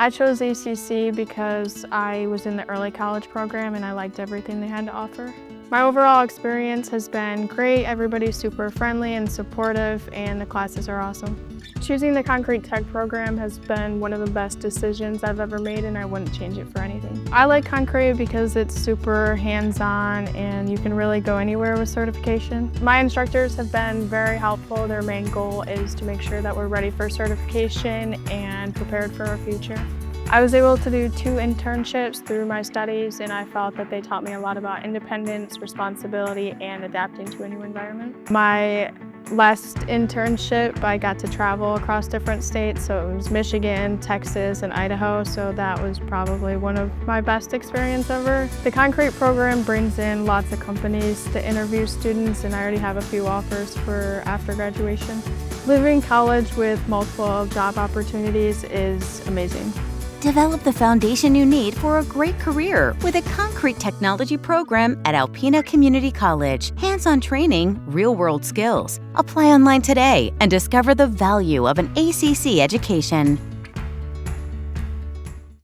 I chose ACC because I was in the early college program and I liked everything they had to offer. My overall experience has been great. Everybody's super friendly and supportive, and the classes are awesome. Choosing the Concrete Tech program has been one of the best decisions I've ever made, and I wouldn't change it for anything. I like concrete because it's super hands-on and you can really go anywhere with certification. My instructors have been very helpful. Their main goal is to make sure that we're ready for certification and prepared for our future. I was able to do 2 internships through my studies, and I felt that they taught me a lot about independence, responsibility, and adapting to a new environment. My last internship, I got to travel across different states, so it was Michigan, Texas, and Idaho, so that was probably one of my best experiences ever. The concrete program brings in lots of companies to interview students, and I already have a few offers for after graduation. Living in college with multiple job opportunities is amazing. Develop the foundation you need for a great career with a concrete technology program at Alpena Community College. Hands-on training, real-world skills. Apply online today and discover the value of an ACC education.